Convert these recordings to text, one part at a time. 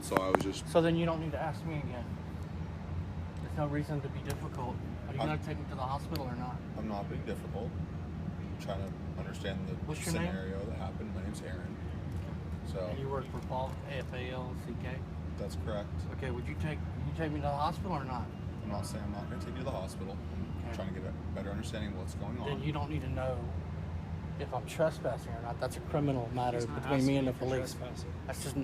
So I was just... So then you don't need to ask me again. There's no reason to be difficult. Are you going to take me to the hospital or not? I'm not being difficult. I'm trying to understand the What's your scenario name? that happened. My name's Aaron. So And you work for Falk, AFALCK? that's correct. Okay, would you take me to the hospital or not? I'm not saying I'm not going to take you to the hospital. I'm trying to get a better understanding of what's going on. Then you don't need to know if I'm trespassing or not. That's a criminal matter between me and the police. That's just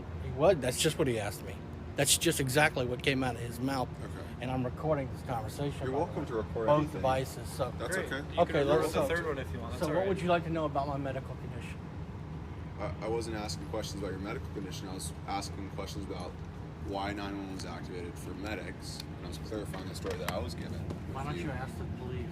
That's just what he asked me. That's just exactly what came out of his mouth. Okay. And I'm recording this conversation. You're welcome to record both anything. devices. So That's Great. okay. You can let's the third one if you want. That's so what would you like to know about my medical condition? I wasn't asking questions about your medical condition. I was asking questions about why 911 was activated for medics. And I was clarifying the story that I was given. Why don't you ask the police?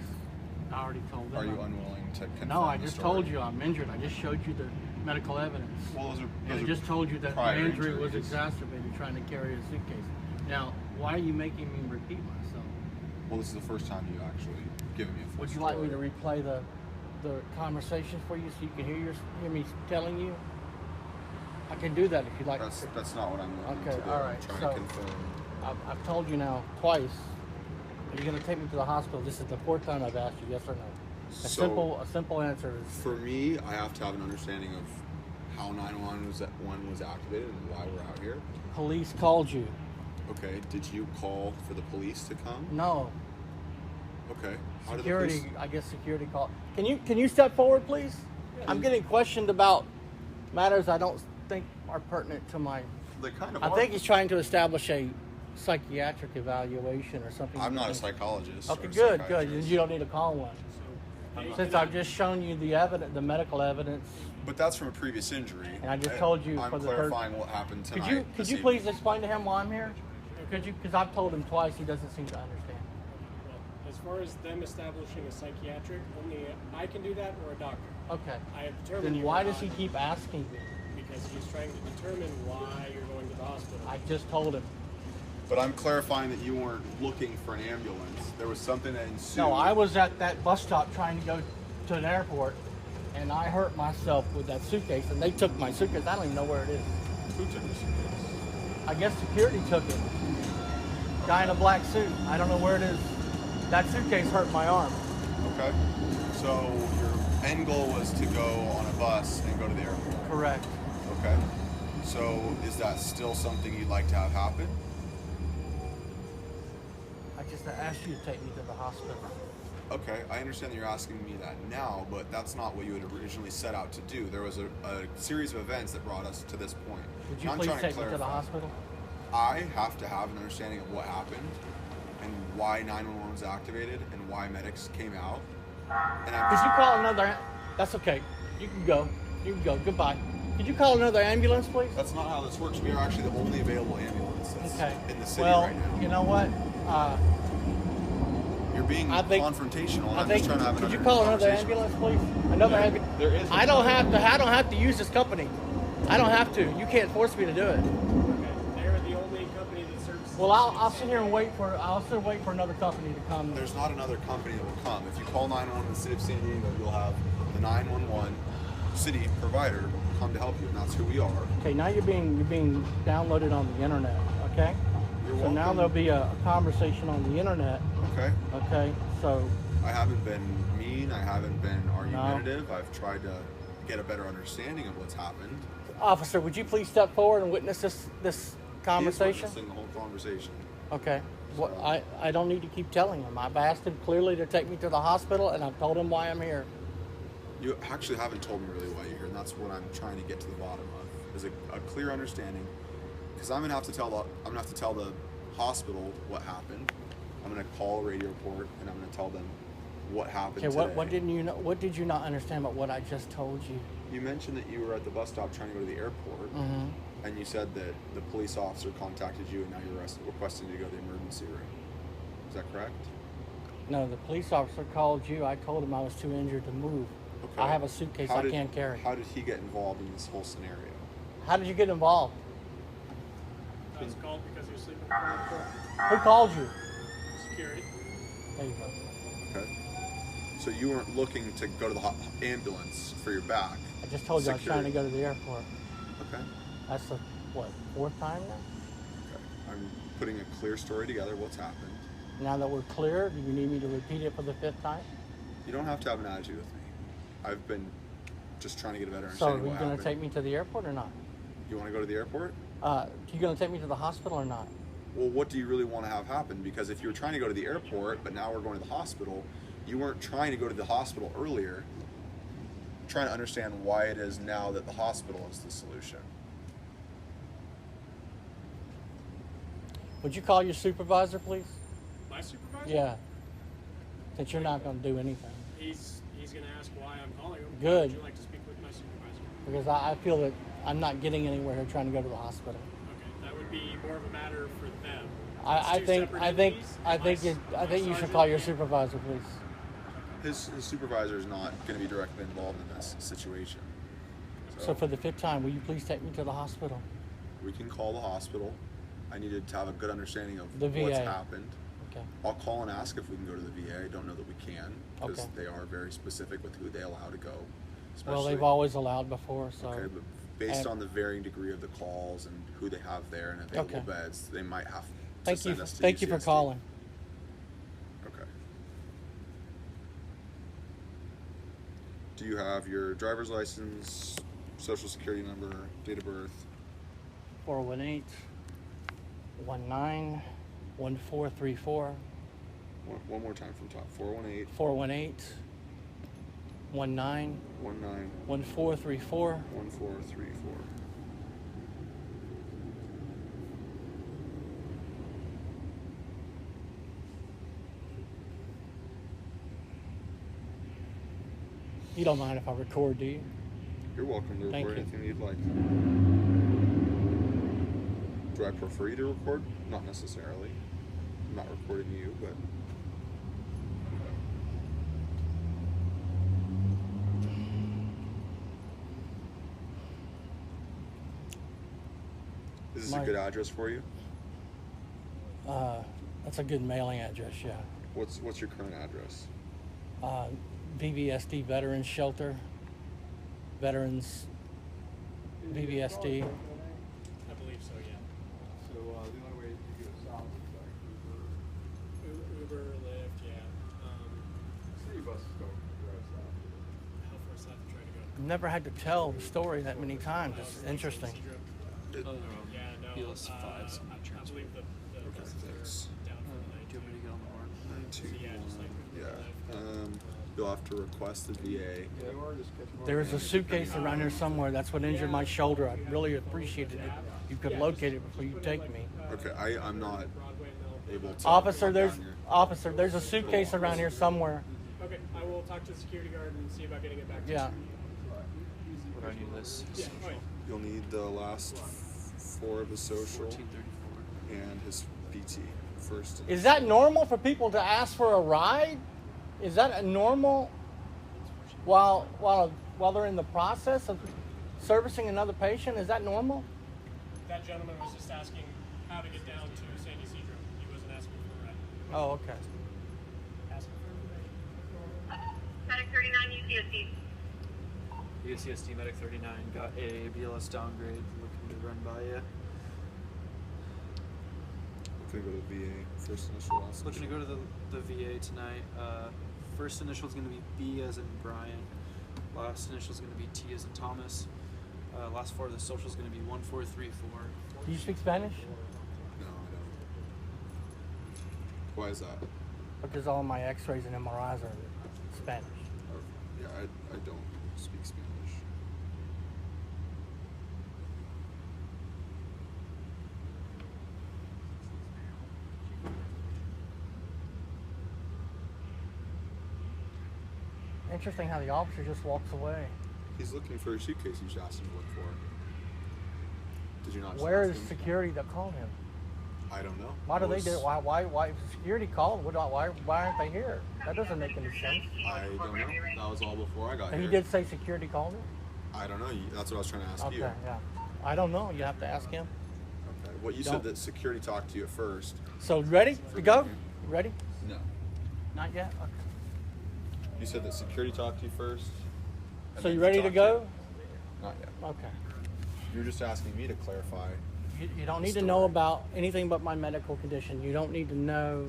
I already told them. Are you unwilling to confirm No, I the just story? told you I'm injured. I just showed you the medical evidence. Well, And I just told you that my prior injury was injuries. exacerbated trying to carry a suitcase. Now, why are you making me repeat myself? Well, this is the first time you actually given me a full Would you story. like me to replay the conversation for you so you can hear me telling you? I can do that if you'd like. That's not what I'm looking Okay, to do. all right, I'm trying so- to confirm. I've told you now twice. Are you going to take me to the hospital? This is the fourth time I've asked you, yes or no. A simple answer is For me, I have to have an understanding of how 911 was activated and why we're out here. police called you. Okay, did you call for the police to come? No. Okay. How did the Security, police- I guess security called. Can you step forward, please? I'm getting questioned about matters I don't think are pertinent to my. They kind of I are. think he's trying to establish a psychiatric evaluation or something. I'm not a psychologist. Okay, or a good. psychiatrist. You don't need to call one. Since I've just shown you the evidence, the medical evidence. But that's from a previous injury. And I just told you I'm for the clarifying what happened tonight. Could you please explain to him why I'm here? Could you? Because I've told him twice. He doesn't seem to understand. As far as them establishing a psychiatric, only I can do that or a doctor. Okay. I have determined. Then you why are does he not, keep asking me? Because he's trying to determine why you're going to the hospital. I just told him. But I'm clarifying that you weren't looking for an ambulance. There was something that ensued. No, I was at that bus stop trying to go to an airport, and I hurt myself with that suitcase, and they took my suitcase. I don't even know where it is. Who took the suitcase? I guess security took it. Guy in a black suit. I don't know where it is. That suitcase hurt my arm. Okay. So your end goal was to go on a bus and go to the airport. Correct. Okay. So is that still something you'd like to have happen? I just asked you to take me to the hospital. Okay, I understand that you're asking me that now, but that's not what you had originally set out to do. There was a series of events that brought us to this point. Would you I'm please trying take me to the clarify. hospital? I have to have an understanding of what happened and why 911 was activated and why medics came out. And Could you call another? That's okay. You can go. You can go. Goodbye. Could you call another ambulance, please? That's not how this works. We are actually the only available ambulance that's Okay. in the city Well, right now. you know what? You're being I think- confrontational, and I I'm think. just trying to have Could you an call another conversation. ambulance, please? Another There- ambulance. there is I don't have to use this company. I don't have to. You can't force me to do it. Okay. They're the only company that serves. Well, I'll sit here and wait for. I'll sit and wait for another company to come. There's not another company that will come. If you call 911 in the city of San Diego, you'll have the 911 city provider come to help you, and that's who we are. Okay, now you're being downloaded on the internet. Okay. You're So now welcome. there'll be a conversation on the internet. Okay. Okay. So I haven't been mean. I haven't been argumentative. I've tried to get a better understanding of what's happened. officer, would you please step forward and witness this He is conversation? witnessing the whole conversation. Okay. Well, I don't need to keep telling him. I've asked him clearly to take me to the hospital, and I've told him why I'm here. You actually haven't told me really why you're here, and that's what I'm trying to get to the bottom of. Is a clear understanding, because I'm gonna have to tell the hospital what happened. I'm gonna call a radio report, and I'm gonna tell them what happened. Okay. Today. What didn't you know? What did you not understand about what I just told you? You mentioned that you were at the bus stop trying to go to the airport, Mm-hmm. and you said that the police officer contacted you, and now you're requesting you to go to the emergency room. Is that correct? No, the police officer called you. I told him I was too injured to move. Okay. I have a suitcase I can't carry. How did he get involved in this whole scenario? How did you get involved? I was called because he was sleeping in the car. Who called you? Security. There you go. Okay. So you weren't looking to go to the ambulance for your back. I just told you I was trying to Security. go to the airport. Okay. That's the, what, fourth time now? I'm putting a clear story together. What's happened? Now that we're clear, do you need me to repeat it for the 5th time? You don't have to have an attitude with me. I've been just trying to get a better So are understanding you of what going happened. to take me to the airport or not? You want to go to the airport? You going to take me to the hospital or not? Well, what do you really want to have happen? Because if you were trying to go to the airport, but now we're going to the hospital, you weren't trying to go to the hospital earlier. I'm trying to understand why it is now that the hospital is the solution. Would you call your supervisor, please? My supervisor? Yeah. Since you're not going to do anything. He's going to ask why I'm calling him. Good. Would you like to speak with my supervisor? Because I feel that I'm not getting anywhere here trying to go to the hospital. Okay, that would be more of a matter for them. I It's two think separate I think entities. I think you should call your supervisor, please. His supervisor is not going to be directly involved in this situation. So for the 5th time, will you please take me to the hospital? We can call the hospital. I needed to have a good understanding of The what's VA. happened. Okay. I'll call and ask if we can go to the VA. I don't know that we can because Okay. they are very specific with who they allow to go. Well, they've especially- always allowed before, so. Okay, but based And- on the varying degree of the calls and who they have there and available Okay. beds, they might have to Thank you. send us to Thank you for UCSD. calling. Okay. Do you have your driver's license, social security number, date of birth? 418 19 1434 One more time from top. 418 418 19 19 1434. 1434. You don't mind if I record, do you? You're welcome to Thank record you. anything you'd like. Do I prefer you to record? Not necessarily. I'm not recording you, but is this a My- good address for you? That's a good mailing address, yeah. What's your current address? VBSD Veterans Shelter. Veterans VBSD. I believe so, yeah. So the only way to get south is like Uber, Lyft, yeah. city buses don't drive south. How far south to try to go? Never had to tell the story that many times. It's interesting. Yeah, no. He lists five, so I believe the buses thanks. are down for the night. Do you want me to get on the horn? 921. Yeah. You'll have to request the VA. Yeah, or just catch more. There's a suitcase around here somewhere. That's what injured my shoulder. I really appreciated it. You could locate it before you take me. Okay, I'm not Broadway and Melville. able to. Officer, come there's down here. officer. There's a suitcase around here somewhere. Okay, I will talk to the security guard and see about getting it back to Yeah. you. What do I need this? Yeah, oh, yeah. You'll need the last four of his social 1434. and his PT first. Is that normal for people to ask for a ride? Is that a normal while they're in the process of servicing another patient? Is that normal? That gentleman was just asking how to get down to San Ysidro. He wasn't asking for a ride. Oh, okay. Asking for a ride. Medic 39 UCSD. UCSD Medic 39 got a BLS downgrade. Looking to run by you. Gonna go to VA first initial last. Looking to go to the VA tonight. First initial is going to be B as in Brian. Last initial is going to be T as in Thomas. Last four of the social is going to be 1434. Do you speak Spanish? No, I don't. Why is that? Because all my X-rays and MRIs are Spanish. Oh, yeah, I don't speak Spanish. Interesting how the officer just walks away. He's looking for a suitcase you just asked him to look for. Did you not? just Where ask is him? security that called him? I don't know. Why do they Was- do? Why? If security called, why aren't they here? That doesn't make any sense. I don't know. That was all before I got And here. he did say security called him. I don't know. That's what I was trying to ask Okay, you. yeah. I don't know. You have to ask him. Okay. Well, you Don't- said that security talked to you at first. So ready to go? Ready? No. Not yet. Okay. You said that security talked to you first. and So then you he ready to talked go? you. Not yet. Okay. You're just asking me to clarify You don't need to know about anything but my medical condition. You don't need to know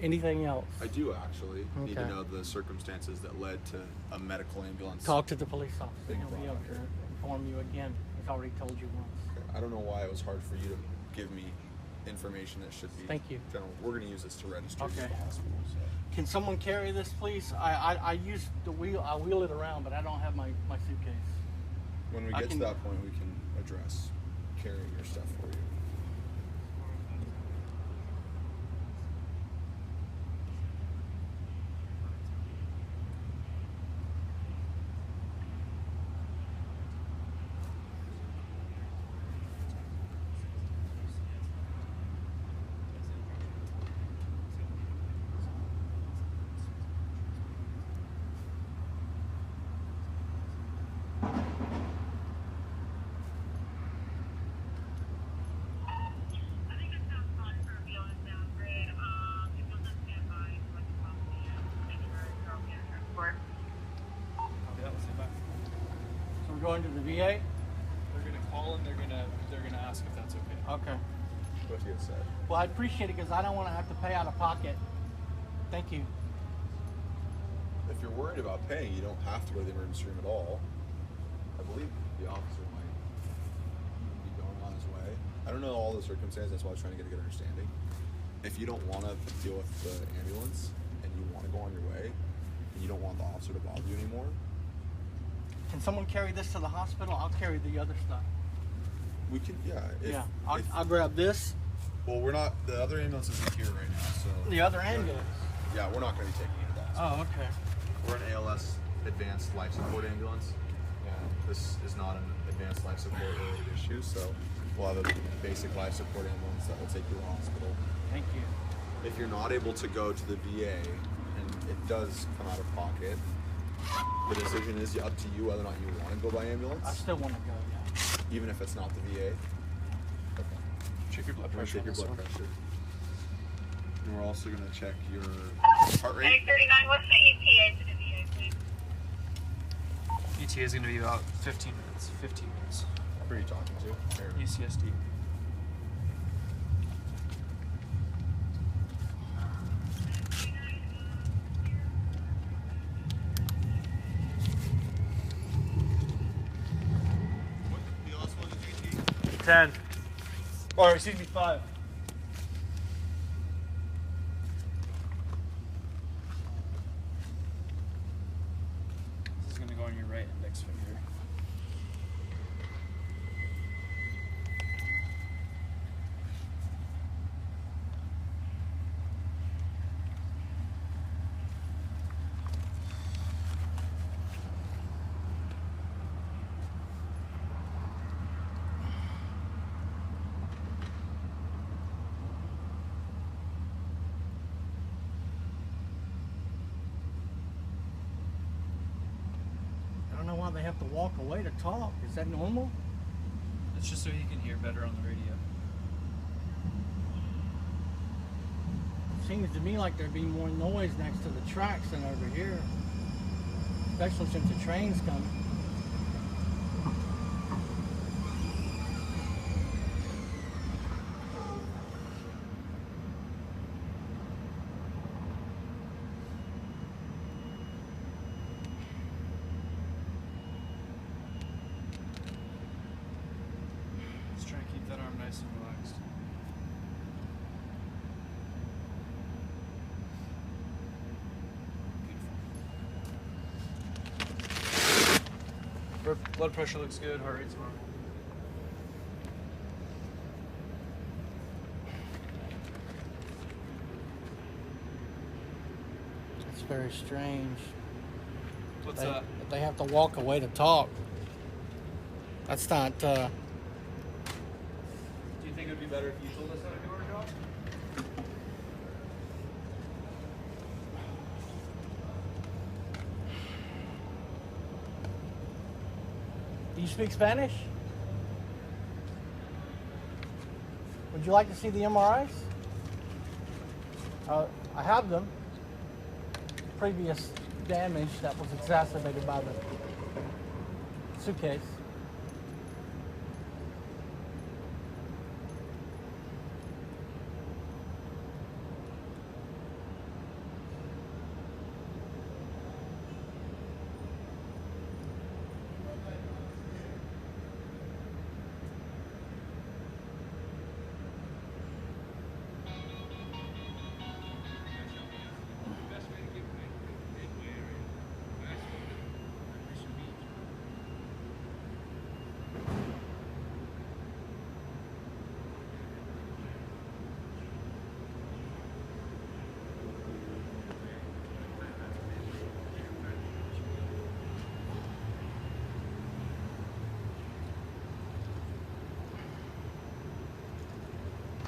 anything else. I do actually need to Okay. know the circumstances that led to a medical ambulance. Talk to the police officer. Being He'll be able brought to here. inform you again. He's already told you once. I don't know why it was hard for you to give me information that should be. Thank you. General. We're going to use this to register you Okay. at the hospital. So. Can someone carry this, please? I use the wheel. I wheel it around, but I don't have my suitcase. When we I get can- to that point, we can address carrying your stuff for you. I think it sounds fine for a Viola downgrade. If you'll just stand by, let me call me and make sure you're okay to transport. Copy that. We'll stand back. So we're going to the VA. They're gonna call and they're gonna ask if that's okay. Okay. What you said. Well, I appreciate it because I don't want to have to pay out of pocket. Thank you. If you're worried about paying, you don't have to go to the emergency room at all. I believe the officer might be going on his way. I don't know all the circumstances. That's why I was trying to get a good understanding. If you don't want to deal with the ambulance and you want to go on your way, and you don't want the officer to bother you anymore, Can someone carry this to the hospital? I'll carry the other stuff. we can. Yeah. If, Yeah. if- I'll grab this. well, we're not. The other ambulance isn't here right now, so. The other ambulance. Yeah, we're not going to be taking you to that. Oh, okay. We're an ALS advanced life support ambulance, and this is not an advanced life support related issue, so we'll have a basic life support ambulance that will take you to the hospital. Thank you. If you're not able to go to the VA, and it does come out of pocket, the decision is up to you whether or not you want to go by ambulance, I still want to go, yeah. even if it's not the VA. Check your blood We're gonna pressure. check your blood pressure. And we're also going to check your heart rate. 839, what's the ETA to the VA, please? ETA is gonna be about 15 minutes. 15 minutes. Who are you talking to? Or- UCSD. What the last one is GT? 10. Or excuse me, 5. This is gonna go on your right index finger. I don't know why they have to walk away to talk. Is that normal? It's just so he can hear better on the radio. Seems to me like there'd be more noise next to the tracks than over here. Especially since the train's coming. Let's try and keep that arm nice and relaxed. Beautiful. Blood pressure looks good, heart rate's normal. It's very strange. What's They, that? they have to walk away to talk. That's not, Do you think it would be better if you told us how to do our job? Do you speak Spanish? Would you like to see the MRIs? I have them. Previous damage that was exacerbated by the suitcase.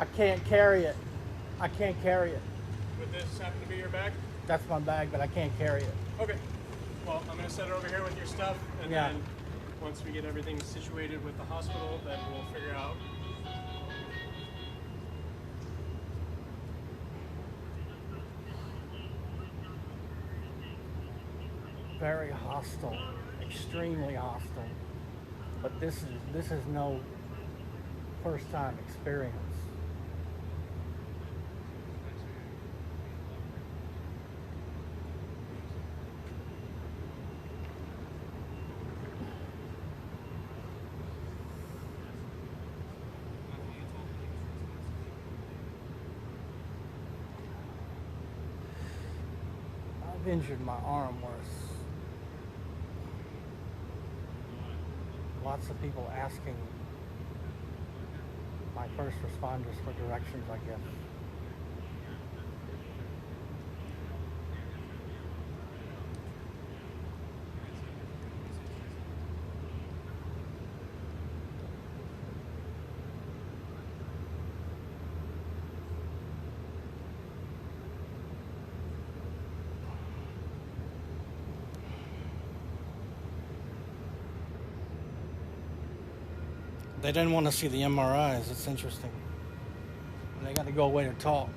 I can't carry it. I can't carry it. Would this happen to be your bag? That's my bag, but I can't carry it. Okay. Well, I'm gonna set it over here with your stuff, and Yeah. then once we get everything situated with the hospital, then we'll figure out. Very hostile, extremely hostile. But this is no first time experience. I've injured my arm worse. Lots of people asking my first responders for directions, I guess. They didn't want to see the MRIs. It's interesting. And they got to go away to talk.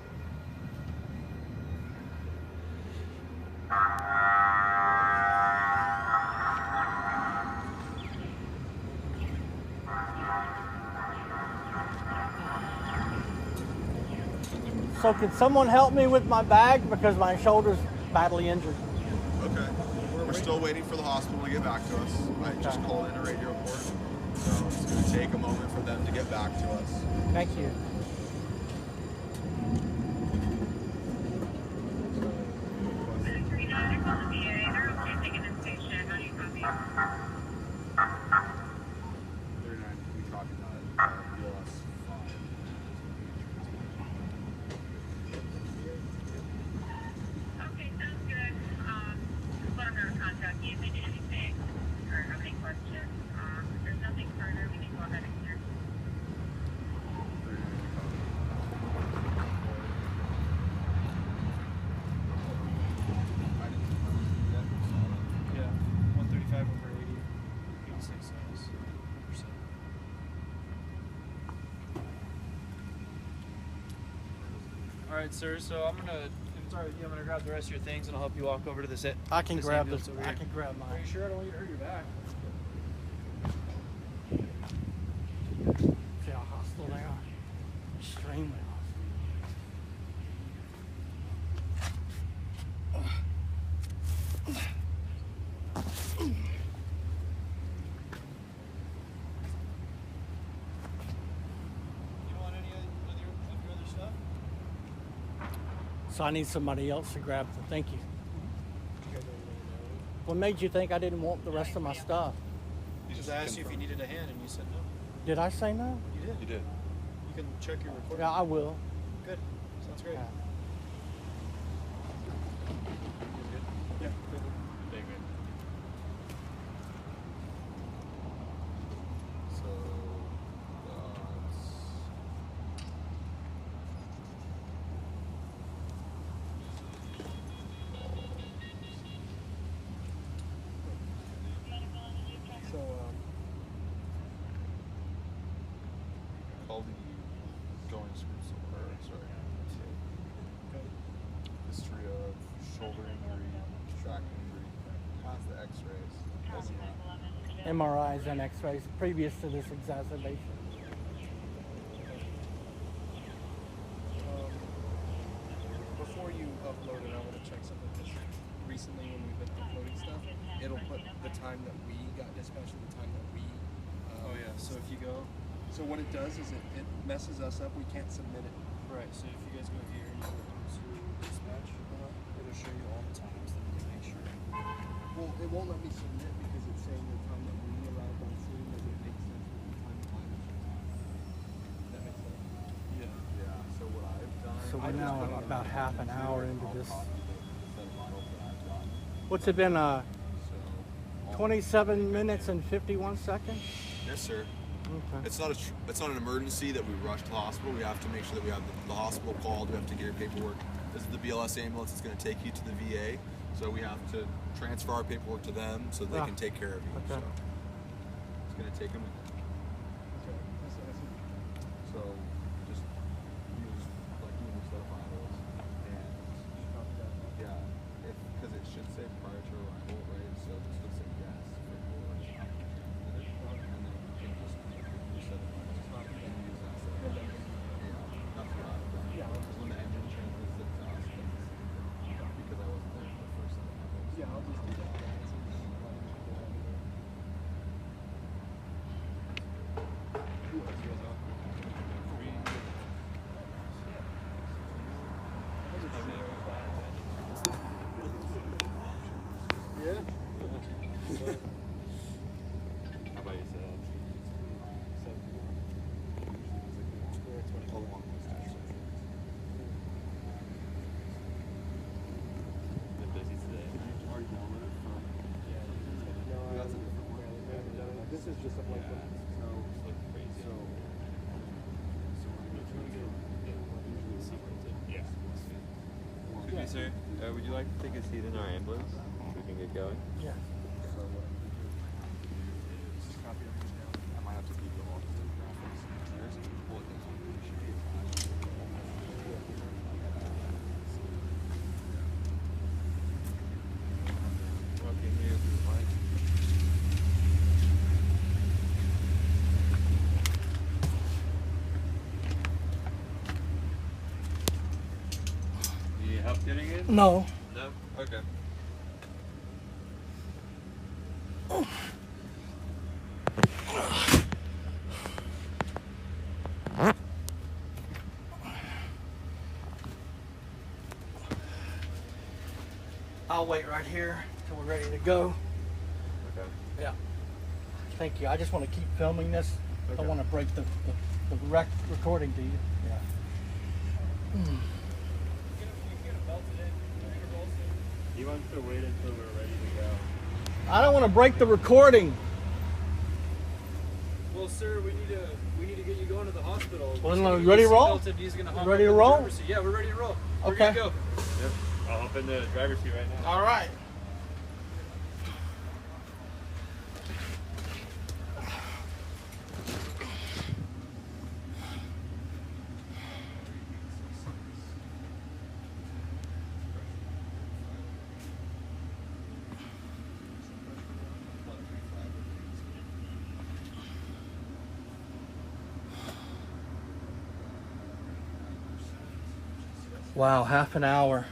So can someone help me with my bag because my shoulder's badly injured? Okay. We're still waiting for the hospital to get back to us. I just called in a radio report. So it's going to take a moment for them to get back to us. Thank you. Serena, they're calling the VA. They're okay taking this patient. How do you copy? 39, we copy that. BLS 5. Okay, sounds good. Just let them know to contact you if they need anything or have any questions. If there's nothing further, we can go ahead and clear. Yeah, 135 over 80, 86 cents. Percent. All right, sir. So I'm gonna. If it's all right with you, I'm gonna grab the rest of your things and I'll help you walk over to this. I can grab ambulance this. over I here. can grab Are mine. you sure? I don't want you to hurt your back. See how hostile they are? Extremely hostile. You want any of your other stuff? So I need somebody else to grab them. Thank you. What made you think I didn't want the rest of my stuff? Because I asked you if you needed a hand and you said no. Did I say no? You did. You did. You can check your recording. Yeah, I will. Good. Sounds great. Yeah. Yeah. Good. So, So, call the going sorry. History of shoulder injury, track injury, has the x-rays. Doesn't matter. MRIs and X-rays previous to this exacerbation. Before you upload it, I want to check something because recently when we've been uploading stuff, it'll put the time that we got dispatched and the time that we. Oh yeah. So if you go, So what it does is it messes us up. We can't submit it. right. So if you guys go here and you go to dispatch, it'll show you all the times that you can make sure. Well, it won't let me submit because it's saying the time that we arrived on scene doesn't make sense with the time of That makes sense. Yeah. Yeah, so what I've done... So we're I just now put it on about my half an hour into I'll this. copy the models that I've done. What's it been? So, 27 minutes and 51 seconds? yes, sir. Okay. It's not it's not an emergency that we rush to the hospital. We have to make sure that we have the hospital called. We have to get your paperwork. This is the BLS ambulance. It's going to take you to the VA, so we have to transfer our paperwork to them so they Ah, can take care of you. okay. So it's going to take a minute. So just use like Google stuff vitals and yeah, because it should say prior to arrival, right? So this would say yes for your and then you can just reset it and use that stuff. Yeah, that's what I've done. Yeah. Because when the engine transfers it to us, because I wasn't there for the first time. Yeah, I'll just do that. How about yourself? All along this time. Been busy today. Already downloaded it from. That's a different one. This is just a blank one. It's like crazy. Excuse me, sir. Would you like to take a seat in our ambulance so we can get going? Yeah. I might have to keep all the graphics. There's a bullet that's on the sheet. Okay, here if you like. Need help getting in? No. No? Okay. I'll wait right here till we're ready to go. Okay. Yeah. Thank you. I just want to keep filming this. I Okay. don't want to break the recording to you. Yeah. He wants to wait until we're ready to go. I don't want to break the recording. Well, sir, we need to get you going to the hospital. Well, He's then, gonna ready get to roll? seatbelted, He's gonna hop Ready up to in the roll? driver's seat. Yeah, we're ready to roll. We're Okay. good to go. Yep. I'll hop in the driver's seat right now. All right. Wow, half an hour.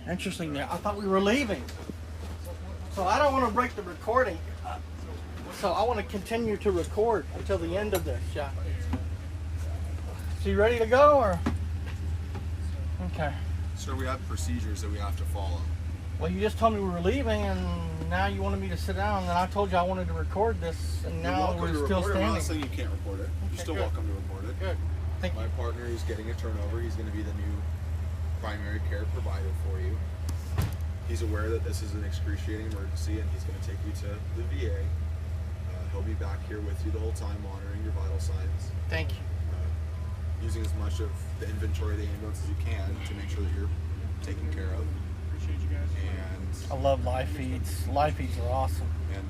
Interesting. I thought we were leaving. So I don't want to break the recording. So I want to continue to record until the end of this. Yeah. So you ready to go or? Okay. Sir, we have procedures that we have to follow. Well, you just told me we were leaving, and now you wanted me to sit down. And then I told you I wanted to record this, and You're now welcome we're to still record it. I'm not standing. saying you can't record it. You're still good. welcome to record it. Good. Thank My you. partner is getting a turnover. He's going to be the new primary care provider for you. He's aware that this is an excruciating emergency, and he's going to take you to the VA. He'll be back here with you the whole time, monitoring your vital signs, Thank you. using as much of the inventory of the ambulance as you can to make sure that you're taken care of. Appreciate you guys. I love live feeds. Live feeds are awesome. And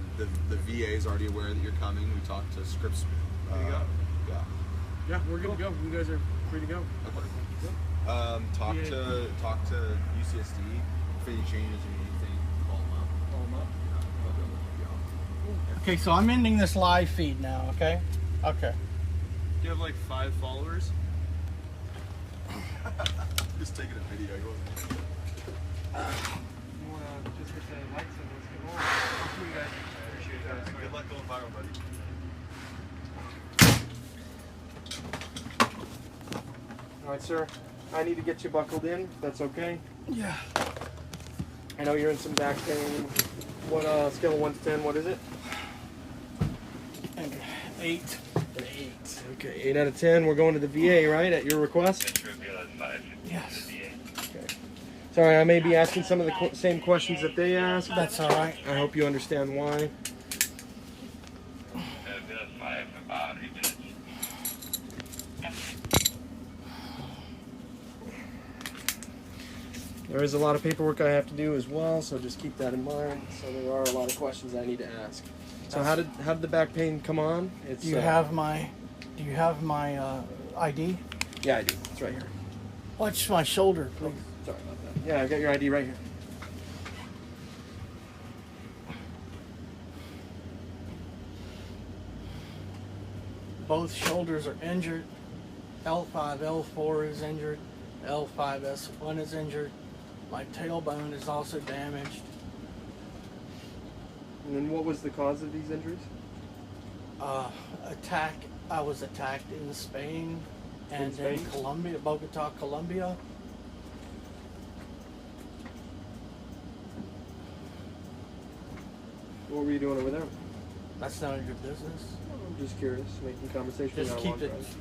the VA is already aware that you're coming. We talked to Scripps. you go. Yeah. Yeah, we're good to go. You guys are free to go. Talk to UCSD. If any changes or anything, call them up. Call them up. They'll be able to help Okay, so I'm ending this live feed now, okay? Okay. You have like 5 followers. you out. Just taking a video. He wasn't. You wanna just hit the likes and let's get rolling. I'll see you guys. Appreciate it, guys. Good luck going viral, buddy. All right, sir. I need to get you buckled in. If that's okay. Yeah. I know you're in some back pain. What scale of 1 to 10? What is it? And 8. An 8. Okay, 8 out of 10. We're going to the VA, right, at your request? Yes. Okay. Sorry, I may be asking some of the same questions that they asked. That's all right. I hope you understand why. There is a lot of paperwork I have to do as well, so just keep that in mind. So there are a lot of questions I need to ask. So how did the back pain come on? It's Do you have my ID? Yeah, I do. It's right here. Watch my shoulder, please. Sorry about that. Yeah, I've got your ID right here. Both shoulders are injured. L5, L4 is injured. L5, S1 is injured. My tailbone is also damaged. And then what was the cause of these injuries? Attack. I was attacked in Spain and In in Spain? Colombia, Bogota, Colombia. What were you doing over there? That's none of your business. I'm just curious, making conversation. Just with our keep long it drive.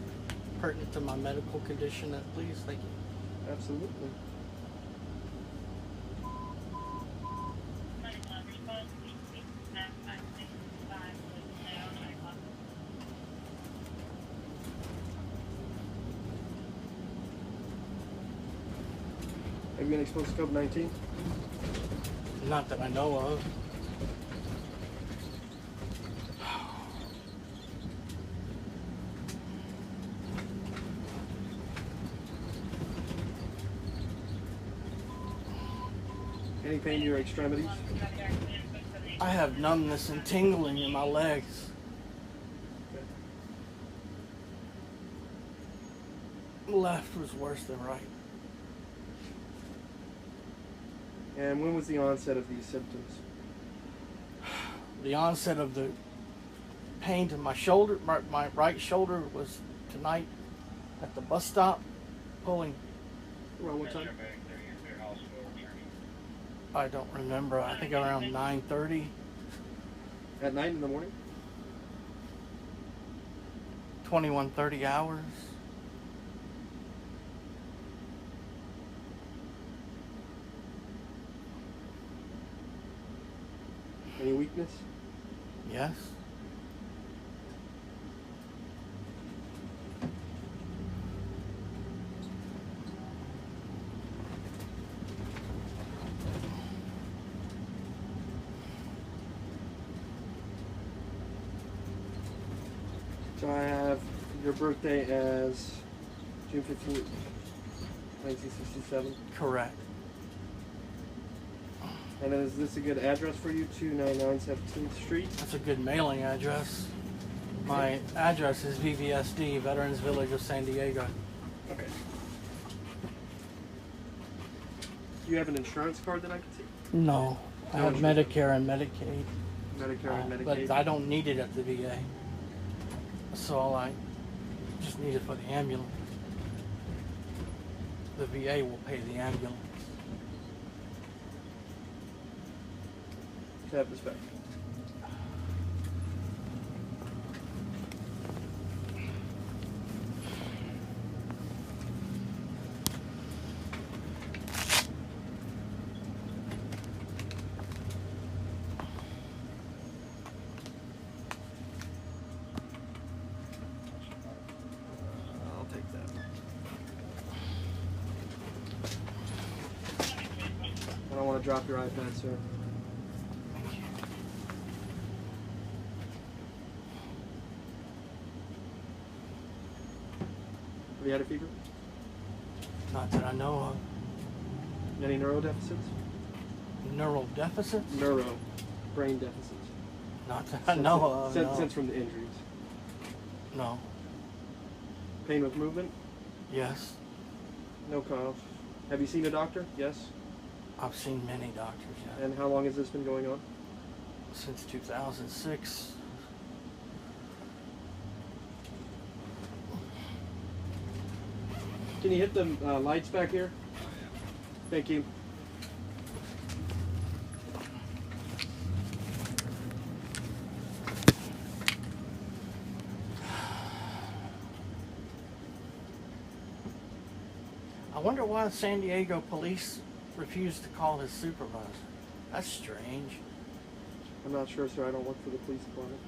pertinent to my medical condition, please. Thank you. Absolutely. Have you been exposed to COVID-19? Not that I know of. Any pain in your extremities? I have numbness and tingling in my legs. Left was worse than right. And when was the onset of these symptoms? The onset of the pain to my shoulder, my right shoulder, was tonight at the bus stop, pulling. Around what time? I don't remember. I think around 9:30. At night in the morning? 21:30 hours. Any weakness? Yes. So I have your birthday as June 15th, 1967. Correct. And is this a good address for you? 299 17th Street? That's a good mailing address. My address is VVSD, Veterans Village of San Diego. Okay. Do you have an insurance card that I can see? No, I No have insurance. Medicare and Medicaid, Medicare and Medicaid? but I don't need it at the VA. So I just need it for the ambulance. The VA will pay the ambulance. Have this back. I'll take that. I don't want to drop your iPad, sir. Have you had a fever? Not that I know of. Any neuro deficits? Neural deficits? Neuro. Brain deficits. Not that I know of. No. Since from the injuries. No. Pain with movement? Yes. No cough. Have you seen a doctor? Yes. I've seen many doctors, yeah. And how long has this been going on? Since 2006. Can you hit the lights back here? Thank you. wonder why San Diego police refused to call his supervisor. That's strange. I'm not sure, sir. I don't work for the police department.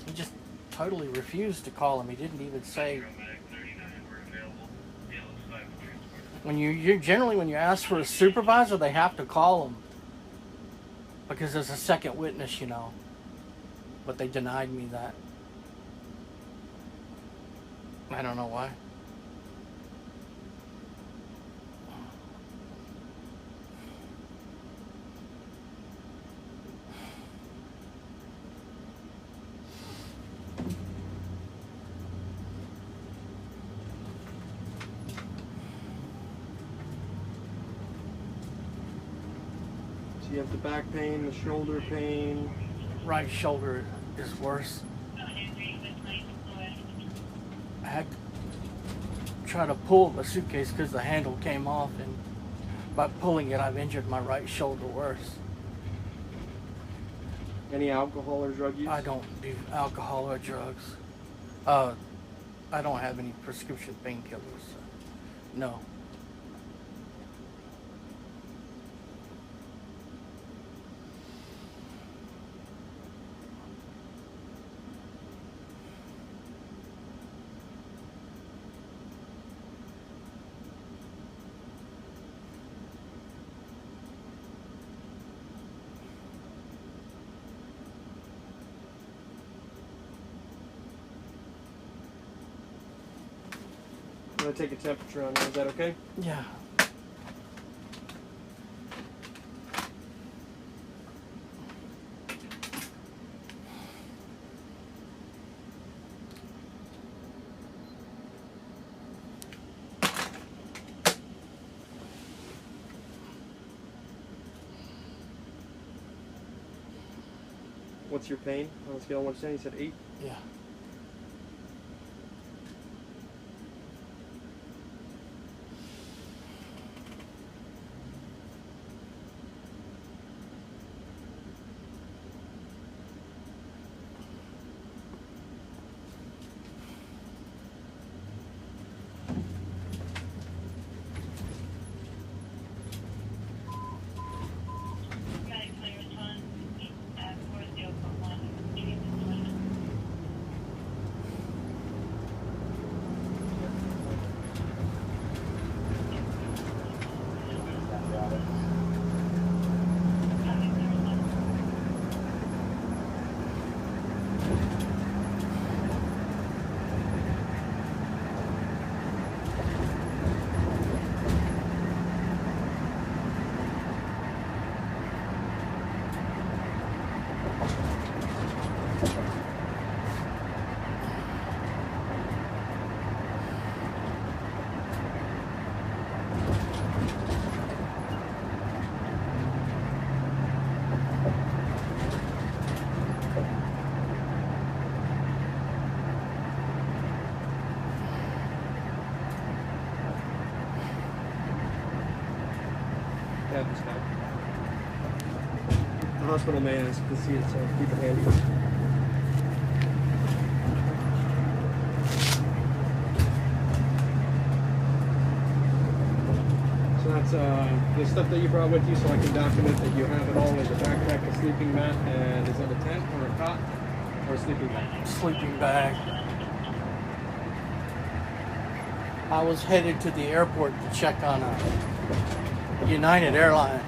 He just totally refused to call him. He didn't even say. When you generally when you ask for a supervisor, they have to call him because there's a second witness, you know. But they denied me that. I don't know why. So you have the back pain, the shoulder pain. Right shoulder is worse. I had to try to pull the suitcase because the handle came off, and by pulling it, I've injured my right shoulder worse. Any alcohol or drug use? I don't do alcohol or drugs. I don't have any prescription painkillers. No. I'm gonna take a temperature on you. Is that okay? Yeah. What's your pain on a scale of 1 to 10? You said 8. Yeah. Yeah, this guy. The hospital man is to see it, so keep it handy. So that's the stuff that you brought with you, so I can document that you have it all in the backpack, a sleeping mat, and is that a tent or a cot or a sleeping bag? Sleeping bag. I was headed to the airport to check on United Airlines.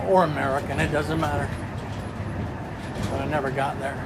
Or American, it doesn't matter. But I never got there.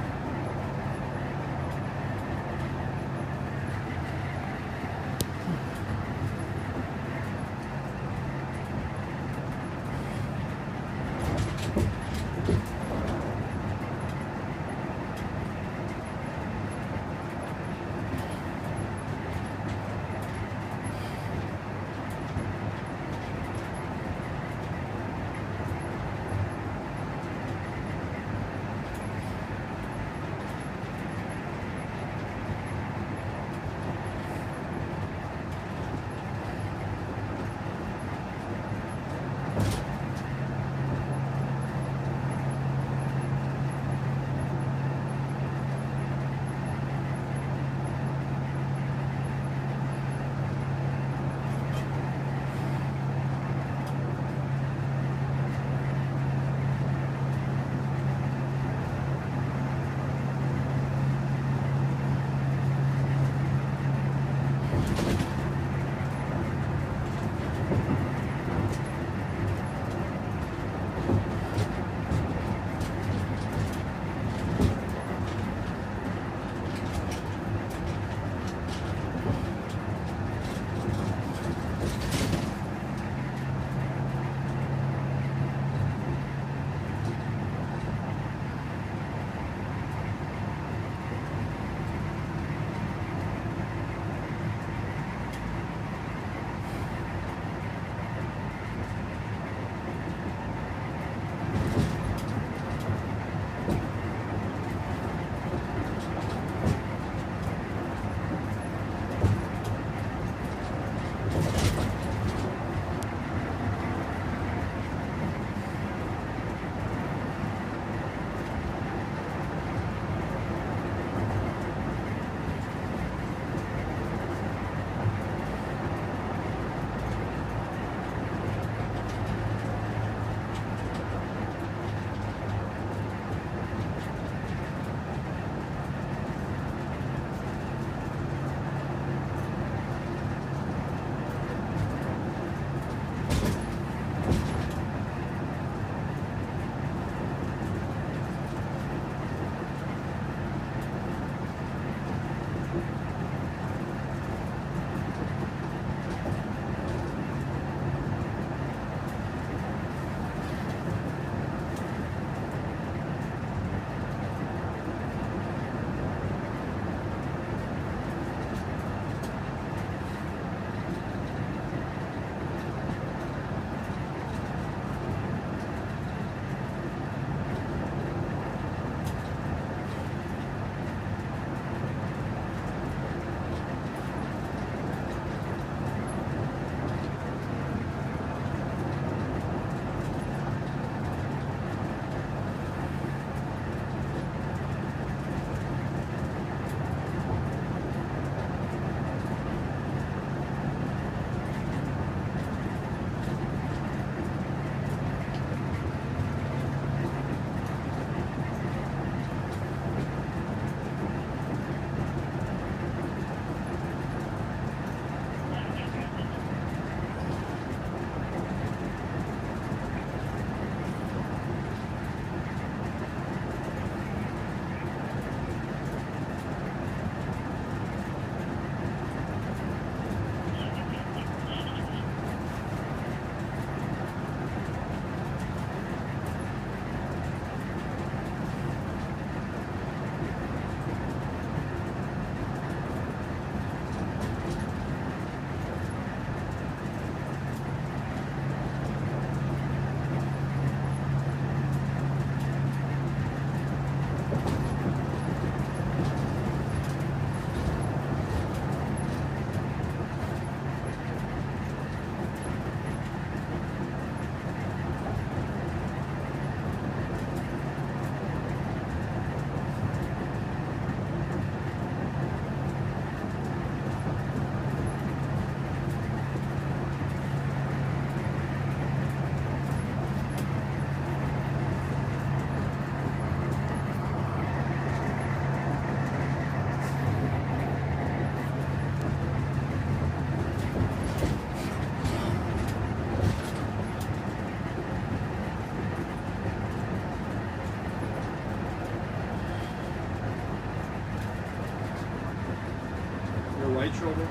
right shoulder?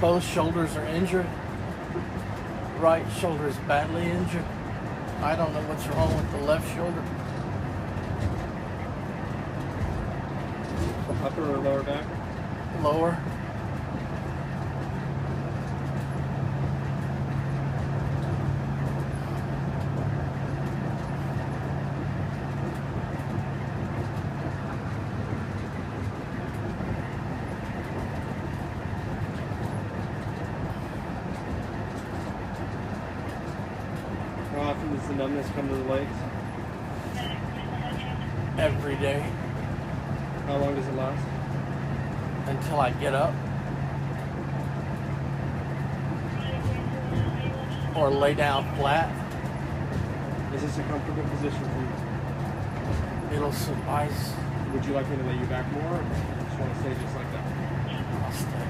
Both shoulders are injured. Right shoulder is badly injured. I don't know what's wrong with the left shoulder. Upper or lower back? Lower. How often does the numbness come to the legs? Every day How long does it last? until I get up or lay down flat. Is this a comfortable position for you? It'll suffice. Would you like me to lay you back more, or just want to stay just like that? I'll stay.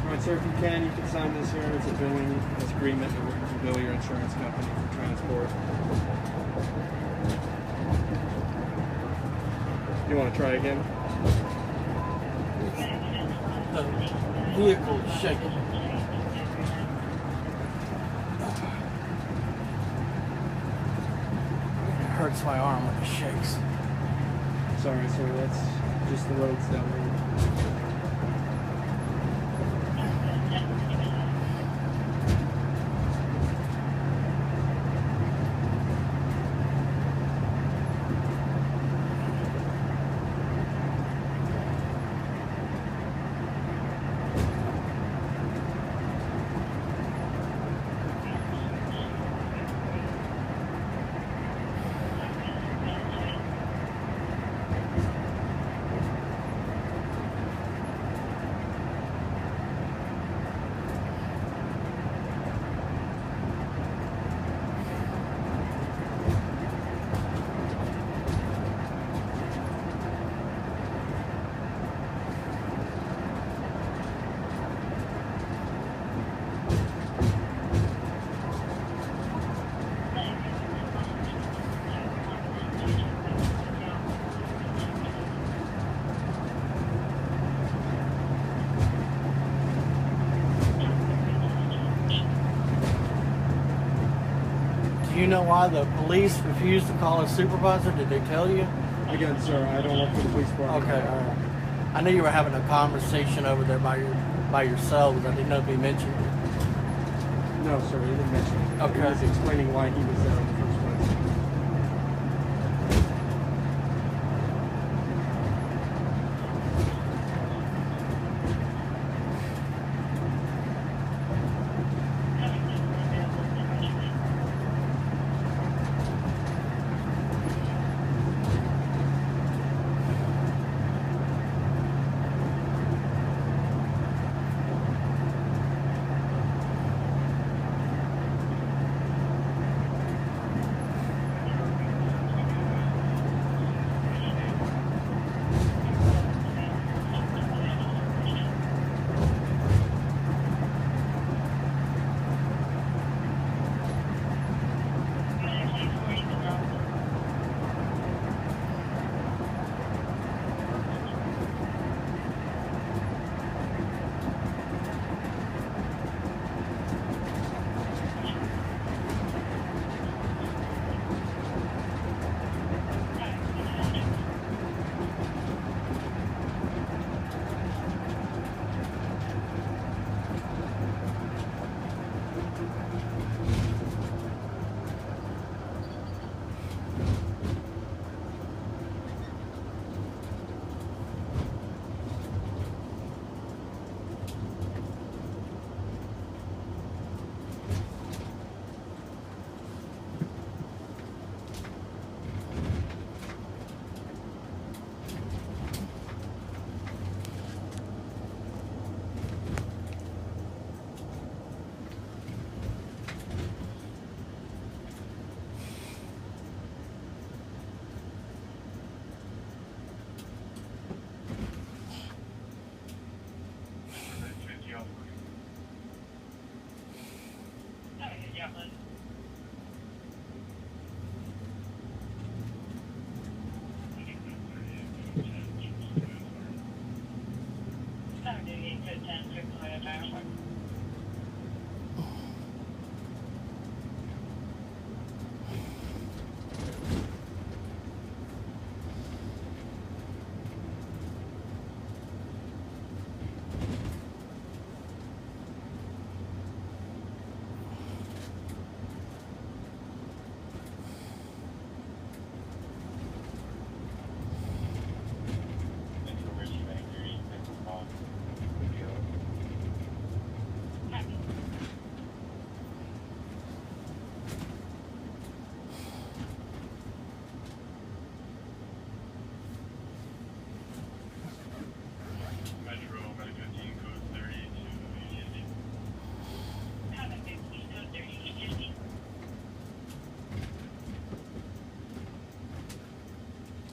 Alright, sir, if you can, you can sign this here. It's a billing agreement that we can bill your insurance company for transport. You want to try again? The vehicle is shaking. It hurts my arm when it shakes. Sorry, sir, that's just the roads down there. Do you know why the police refused to call a supervisor? Did they tell you? Again, sir, I don't work for the police department. Okay, all right. I knew you were having a conversation over there by yourselves. I didn't know if he mentioned it. No, sir, he didn't mention it. Okay. He was explaining why he was there in the first place.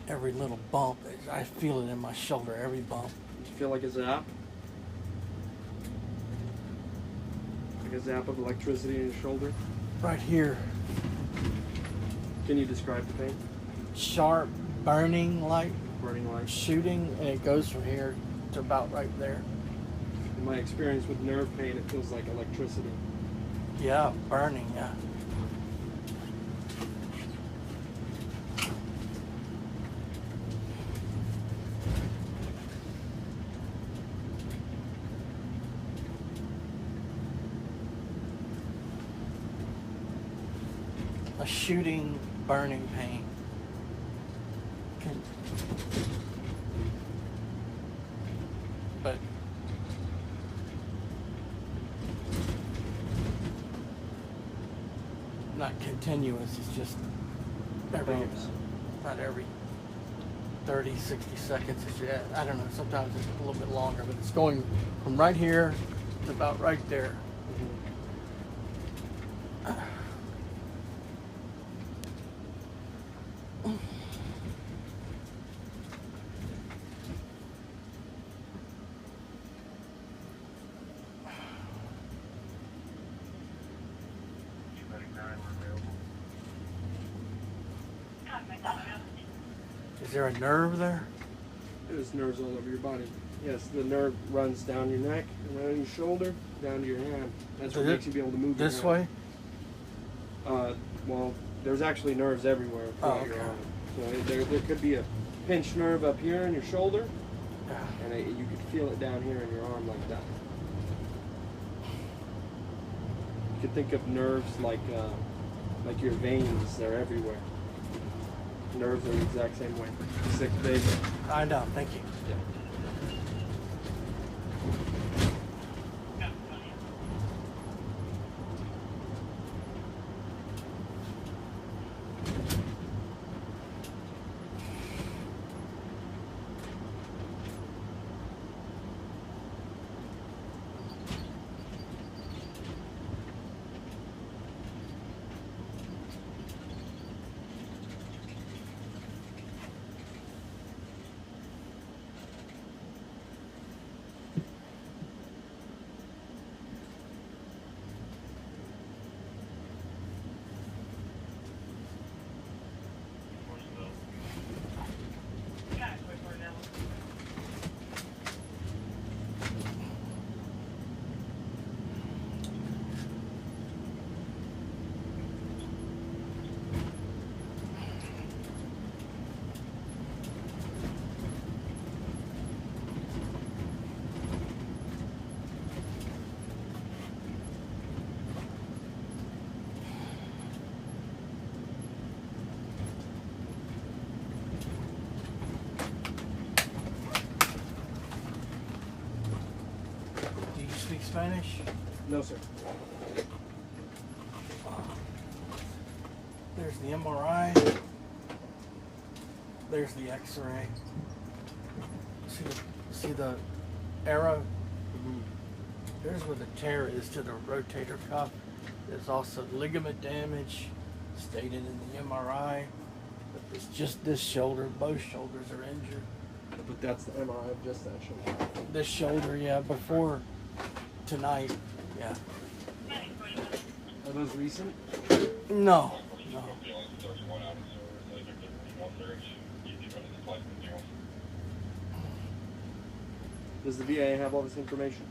Every little bump, I feel it in my shoulder, every bump. You feel like a zap? Like a zap of electricity in your shoulder? Right here, Can you describe the pain? sharp, burning, like Burning light. shooting, and it goes from here to about right there. In my experience with nerve pain, it feels like electricity. Yeah, burning, yeah. A shooting, burning pain. But not continuous, it's just every, Bumps. not every 30, 60 seconds. I don't know, sometimes it's a little bit longer, but it's going from right here to about right there. Is there a nerve there? There's nerves all over your body. Yes, the nerve runs down your neck, around your shoulder, down to your hand. That's what Does it- makes you be able to move your This hand. way? Well, there's actually nerves everywhere throughout your okay. arm. So there could be a pinched nerve up here in your shoulder, Yeah. and you could feel it down here in your arm like that. You could think of nerves like your veins. They're everywhere. Nerves are the exact same way. Six days. I know, thank you. Yeah. Do you speak Spanish? No, sir. There's the MRI. There's the X-ray. See the arrow? There's where the tear is to the rotator cuff. There's also ligament damage stated in the MRI. But it's just this shoulder. Both shoulders are injured. But that's the MRI of just that shoulder. This shoulder, yeah, before tonight, yeah. Are those recent? No, no. Does the VA have all this information?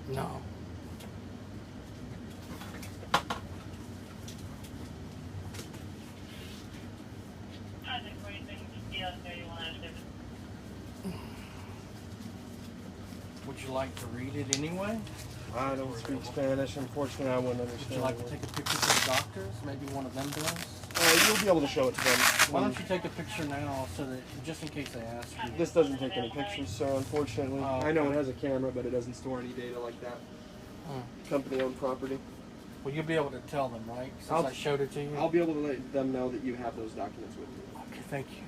No. Would you like to read it anyway? I don't speak Spanish. Unfortunately, I wouldn't understand. Would you like to it. take a picture of the doctors? Maybe one of them does? You'll be able to show it to them. Why don't you take a picture now so that, just in case they ask you? This doesn't take any pictures, sir, unfortunately. Oh, I know okay. it has a camera, but it doesn't store any data like that. Company-owned property. Well, you'll be able to tell them, right? Since I'll- I showed it to you? I'll be able to let them know that you have those documents with you. Okay, thank you.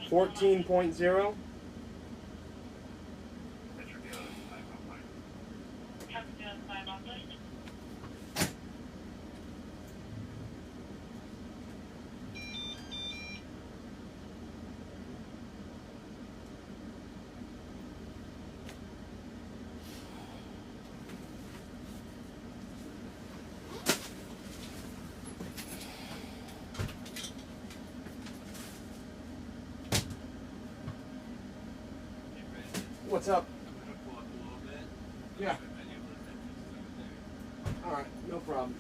$14.0. What's up? Yeah. Alright, no problem.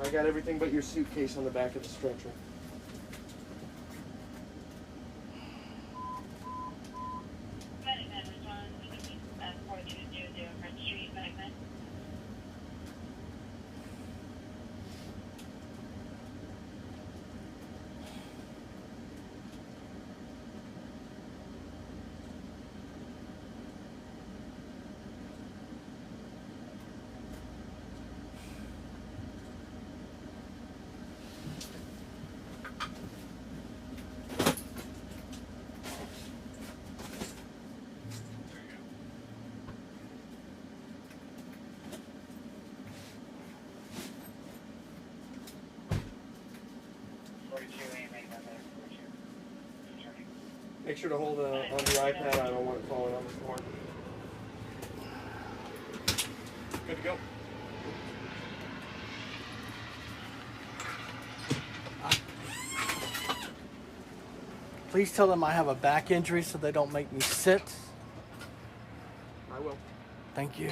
I got everything but your suitcase on the back of the stretcher. Make sure to hold on your iPad. I don't want it falling on the floor. Good to go. Please tell them I have a back injury so they don't make me sit. I will. Thank you.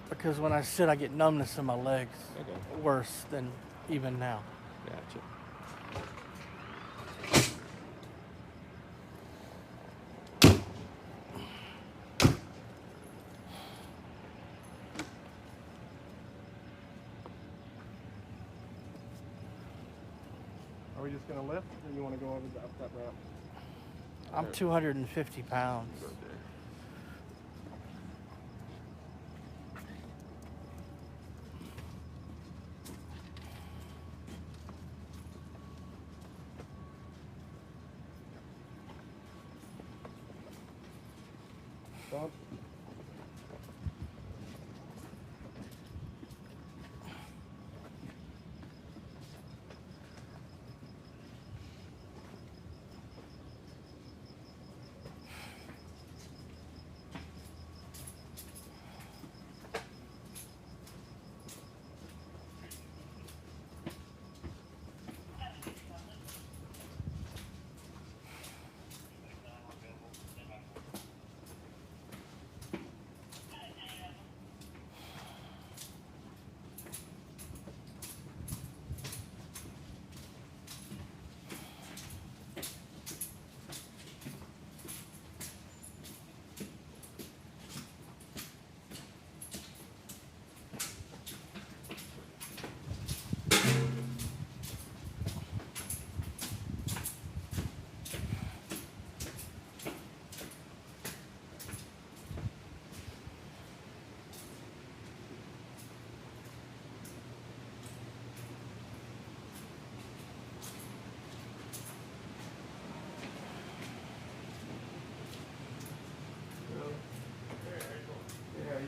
Because when I sit, I get numbness in my legs. Okay. Worse than even now. Gotcha. Are we just going to lift, or you want to go over up that ramp? I'm 250 pounds. Go there. Bob?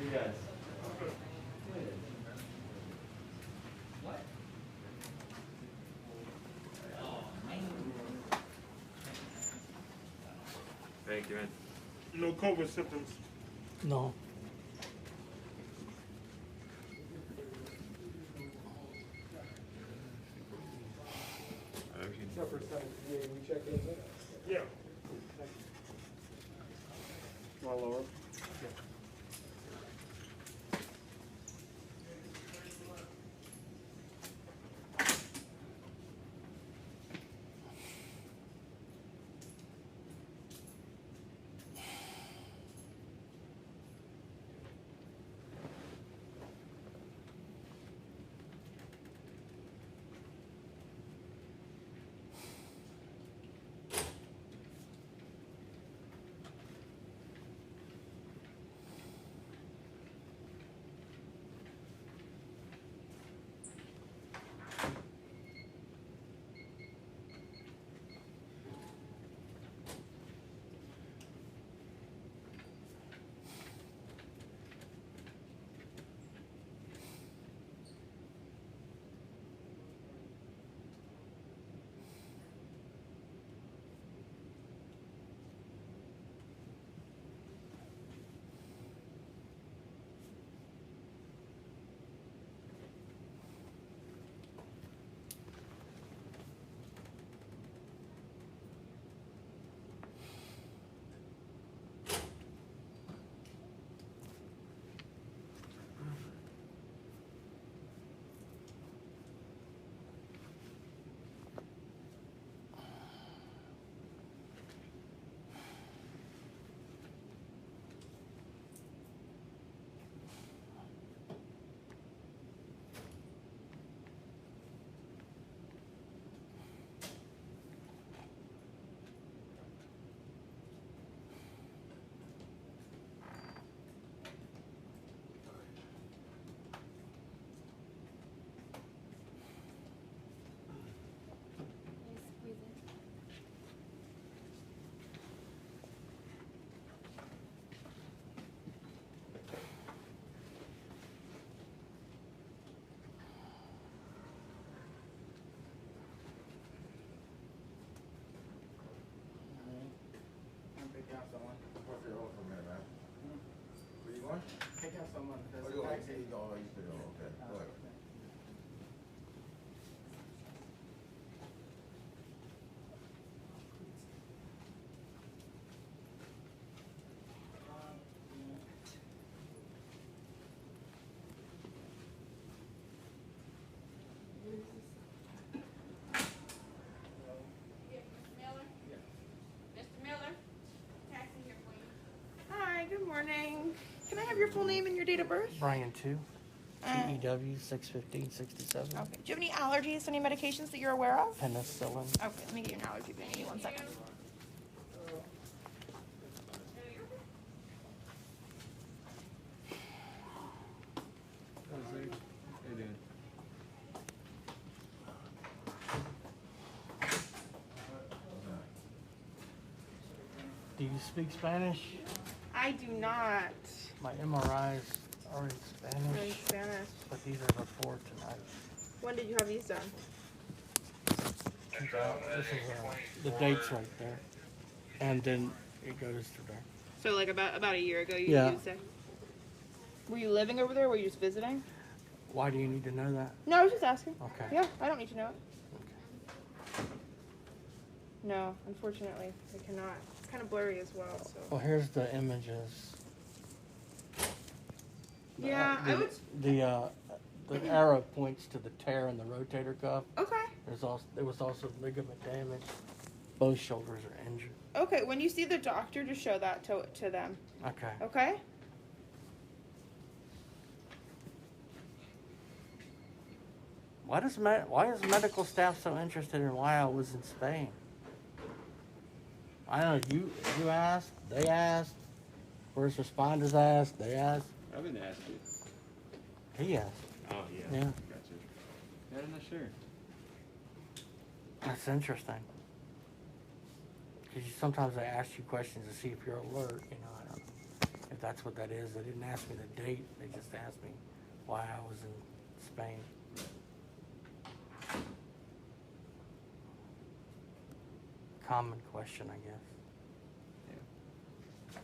You guys. Thank you, man. No COVID symptoms. No. Except for 7 PA, we check in there. Yeah. Want to lower? Pick out someone. What's your hold for a minute, man? Where you going? Pick out someone. Oh, you going? You go. You still going? Okay. Go ahead. Mr. Miller, taxi here for you. Hi, good morning. Can I have your full name and your date of birth? Brian 2. Uh, TEW 61567. Okay. Do you have any allergies, any medications that you're aware of? Penicillin. Okay, let me get you an allergy thing. Give me 1 second. Hey, dude. Do you speak Spanish? I do not. My MRIs are in Spanish, Really Spanish. but these are before tonight. When did you have these done? This is the dates right there, and then it goes to there. So like about a year ago, you Yeah. used it. Were you living over there? Or were you just visiting? Why do you need to know that? No, I was just asking. Okay. Yeah, I don't need to know it. No, unfortunately, I cannot. It's kind of blurry as well. So. Well, here's the images. Yeah, I would. The arrow points to the tear in the rotator cuff. Okay. There was also ligament damage. Both shoulders are injured. Okay. When you see the doctor, just show that to them. Okay. Okay. Why is medical staff so interested in why I was in Spain? I don't know. You asked. They asked. First responders asked. They asked. I've been asking. He asked. Oh, yeah. Yeah. Gotcha. Yeah, I'm not sure. That's interesting. Because sometimes they ask you questions to see if you're alert. You know, I don't know if that's what that is. They didn't ask me the date. They just asked me why I was in Spain. Common question, I guess. Yeah.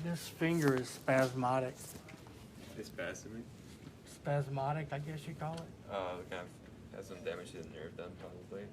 This finger is spasmodic. It's spasming. Spasmodic, I guess you call it. Kind of has some damage to the nerve done, probably.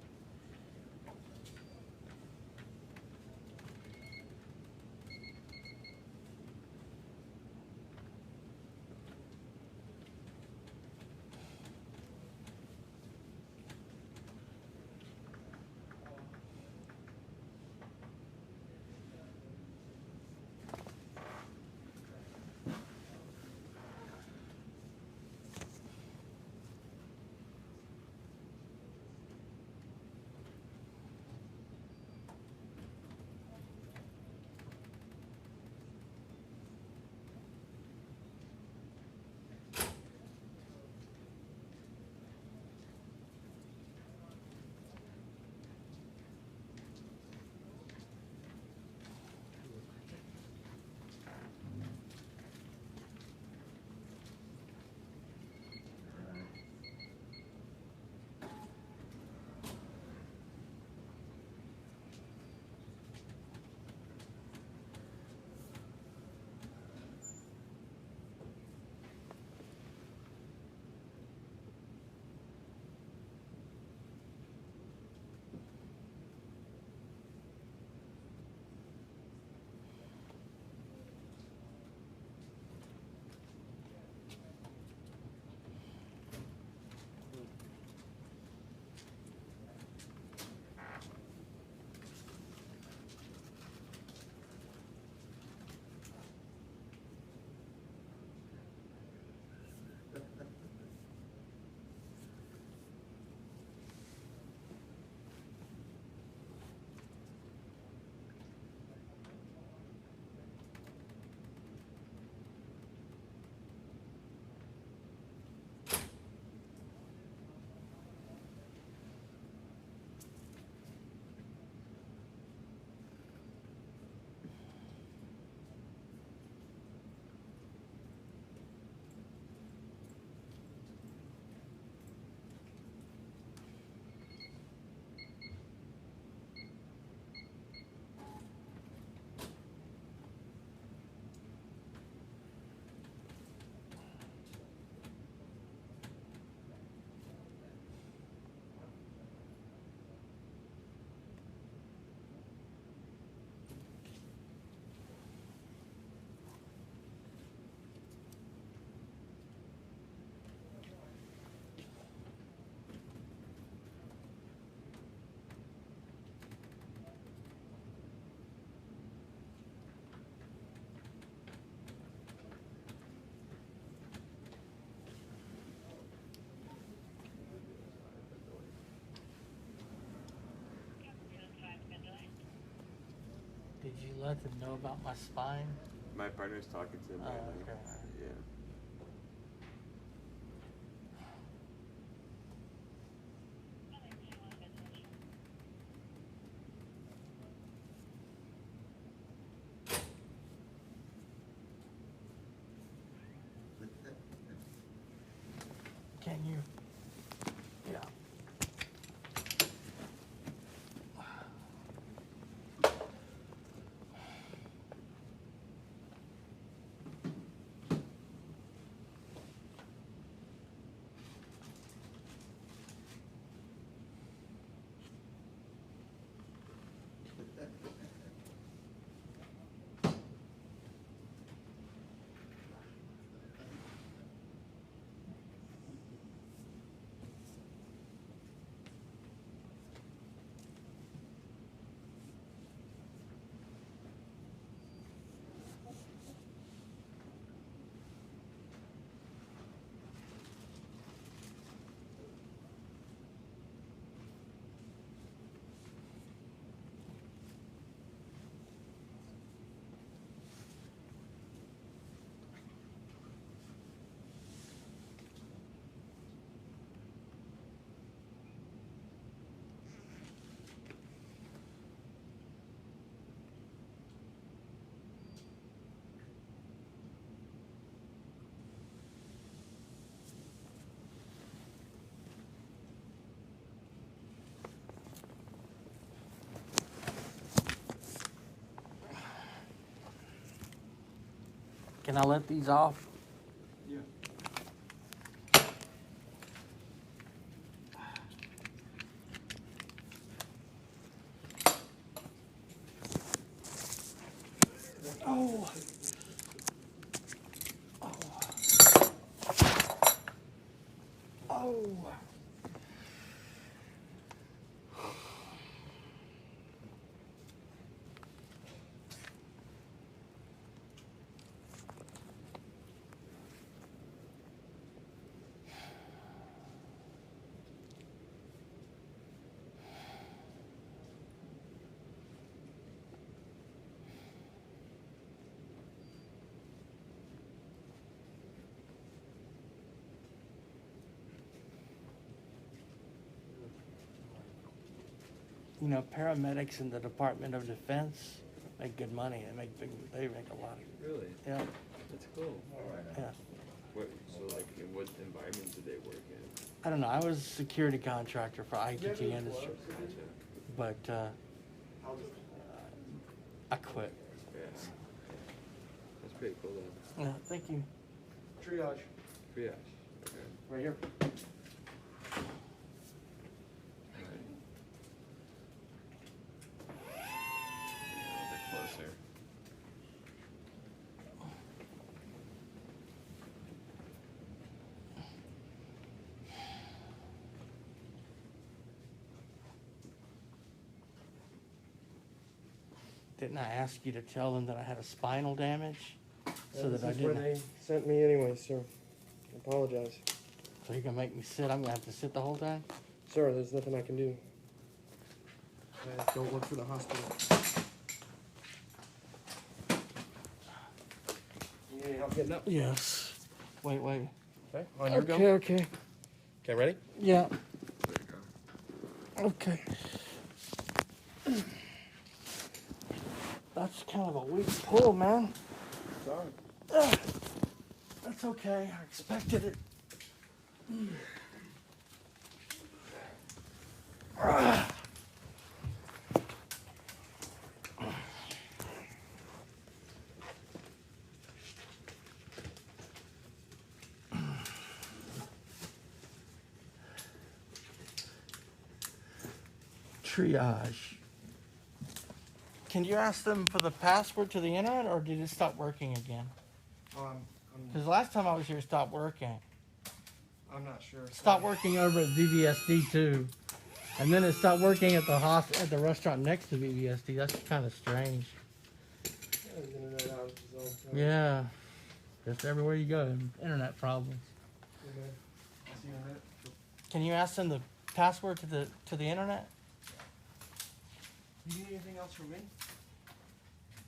Did you let them know about my spine? My partner's talking to him right now. Okay. Yeah. Can you? Yeah. Can I let these off? Yeah. Oh. Oh. You know, paramedics in the Department of Defense make good money. They make a lot. Really? Yeah, That's cool. yeah. What, so like, in what environment do they work in? I don't know. I was a security contractor for ITT Industries, Gotcha. but I quit. Yeah. That's pretty cool though. Yeah, thank you. Triage. Triage. Okay. Right here. Alright. A bit closer. Didn't I ask you to tell them that I had a spinal damage? So This that I is where didn't. they sent me anyway, sir. I apologize. So you're gonna make me sit? I'm gonna have to sit the whole time? Sir, there's nothing I can do. Don't look for the hospital. You need any help getting up? Yes. Wait. Okay, on your go. Okay. Okay, ready? Yeah. There you go. Okay. That's kind of a weak pull, man. Sorry. That's okay. I expected it. Triage. Can you ask them for the password to the internet, or did it stop working again? Because last time I was here, it stopped working. I'm not sure. Stopped working over at VVSD too, and then it stopped working at the restaurant next to VVSD. That's kind of strange. Yeah, just everywhere you go, internet problems. Can you ask them the password to the internet? You need anything else from me?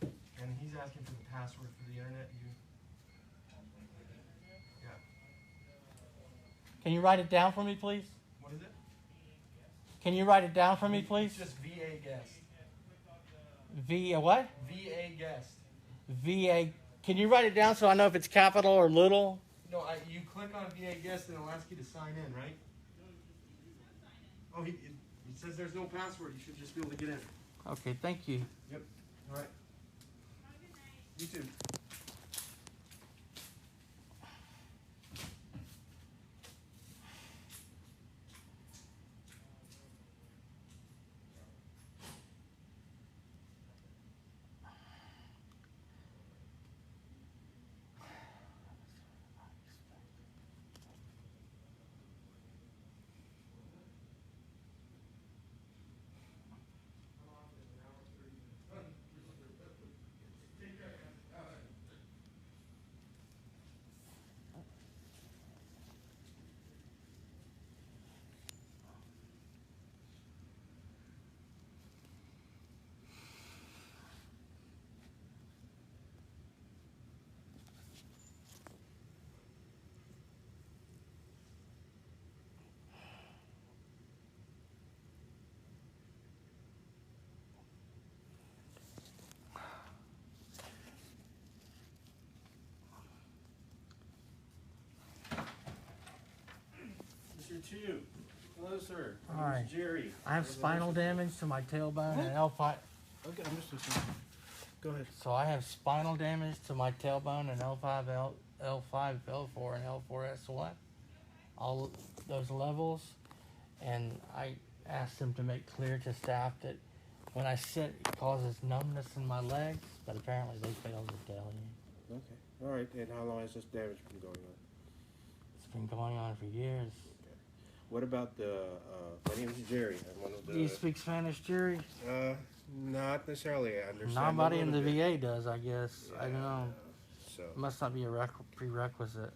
And he's asking for the password for the internet. Yeah. Can you write it down for me, please? What is it? Can you write it down for me, please? It's just VA guest. What? VA guest. VA. Can you write it down so I know if it's capital or little? No, you click on VA guest and it'll ask you to sign in, right? Oh, it says there's no password. You should just be able to get in. Okay, thank you. Yep. All right. You too. Two. Hello, sir. All right. Jerry. I have spinal damage to my tailbone and L5. Okay, I'm just listening. Go ahead. So I have spinal damage to my tailbone and L5, L5, L4, and L4S1. All those levels. And I asked them to make clear to staff that when I sit, it causes numbness in my legs, but apparently they failed to tell you. Okay. All right. And how long has this damage been going on? It's been going on for years. What about the? My name is Jerry. I'm one of the. Do you speak Spanish, Jerry? Not necessarily. I understand. Nobody a in the little bit. VA does, I guess. I don't know. So. Must not be a prerequisite.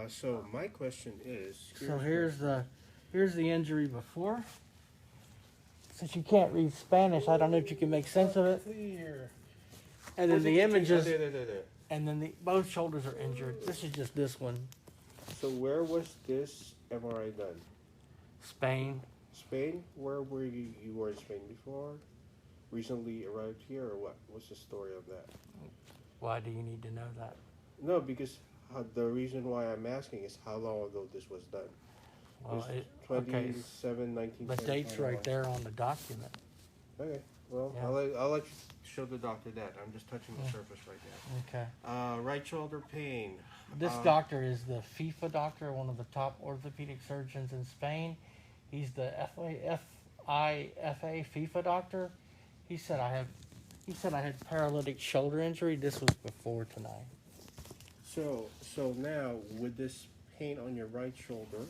So my question is. So here's the injury before. Since you can't read Spanish, I don't know if you can make sense of it. Clear. And then the images, There. and then both shoulders are injured. This is just this one. So where was this MRI done? Spain. Spain? Where were you? You were in Spain before? Recently arrived here, or what? What's the story of that? Why do you need to know that? No, because the reason why I'm asking is how long ago this was done. Well, It's okay. 27, 19. The date's right there on the document. Okay. Well, Yeah. I'll let you show the doctor that. I'm just touching the surface right now. Okay. Right shoulder pain. This doctor is the FIFA doctor, one of the top orthopedic surgeons in Spain. He's the FIFA doctor. He said I had paralytic shoulder injury. This was before tonight. So now with this pain on your right shoulder,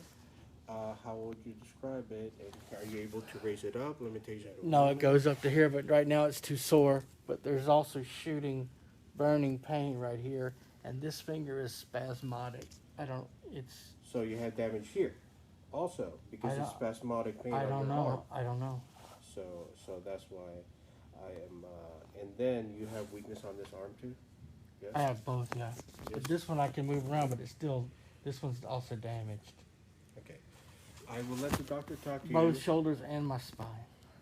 how would you describe it? And are you able to raise it up? Limitation? No, it goes up to here, but right now it's too sore. But there's also shooting, burning pain right here, and this finger is spasmodic. So you had damage here, also because it's spasmodic pain. I on don't your know. arm. I don't know. So that's why I am. And then you have weakness on this arm too. Yes? I have both, yeah. But this one I can move around, but this one's also damaged. Okay. I will let the doctor talk to you. Both shoulders and my spine.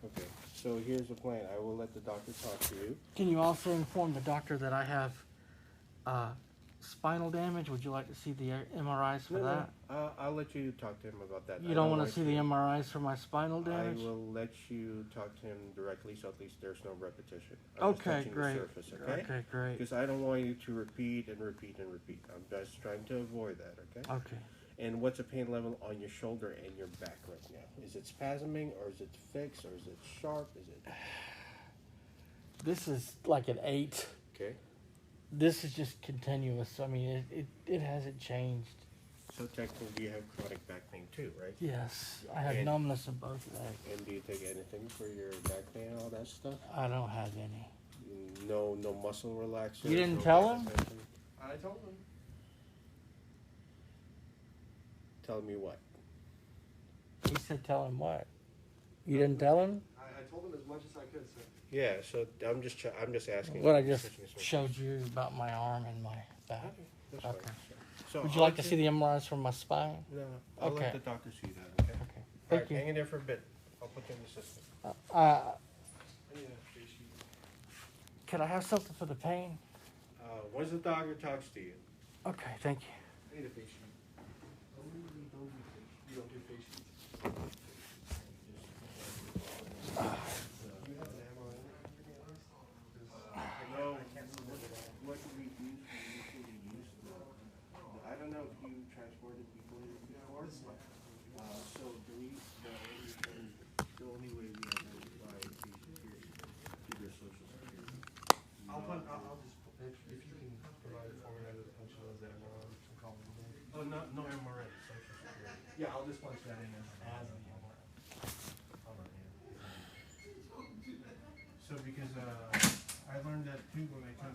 Okay. So here's the plan. I will let the doctor talk to you. Can you also inform the doctor that I have spinal damage? Would you like to see the MRIs for that? No. I'll let you talk to him about that. You don't want to see the MRIs for my spinal damage? I will let you talk to him directly, so at least there's no repetition. I'm just Okay, touching great. The surface, okay? Okay, great. Because I don't want you to repeat and repeat and repeat. I'm just trying to avoid that, okay? Okay. And what's the pain level on your shoulder and your back right now? Is it spasming, or is it fixed, or is it sharp? Is it? This is like an 8. Okay. This is just continuous. I mean, it hasn't changed. So technically, you have chronic back pain too, right? Yes, I have And- numbness in both legs. And do you take anything for your back pain and all that stuff? I don't have any. No muscle relaxers. You didn't no tell him? relaxation? I told him. Tell me what? He said tell him what? You didn't tell him? I told him as much as I could, sir. Yeah. So I'm just asking. What I just showed you about my arm and my back. That's Okay. fine. So Would you I'll like to let see the MRIs from my spine? No. I'll Okay. let the doctor see that. Okay. Okay. All Thank right, you. hang in there for a bit. I'll put you in the system. Could I have something for the pain? Once the doctor talks to you. Okay, thank you. I need a face sheet. You don't do face sheets. No, what do we use? We usually use I don't know if you transported people before. So the only way we identify patients here is through their social security. I'll just, if you can provide it for me, I'll punch those that I'm calling them. Oh, no MRA, social security. Yeah, I'll just punch that in as the MRI. So because I learned that too when I took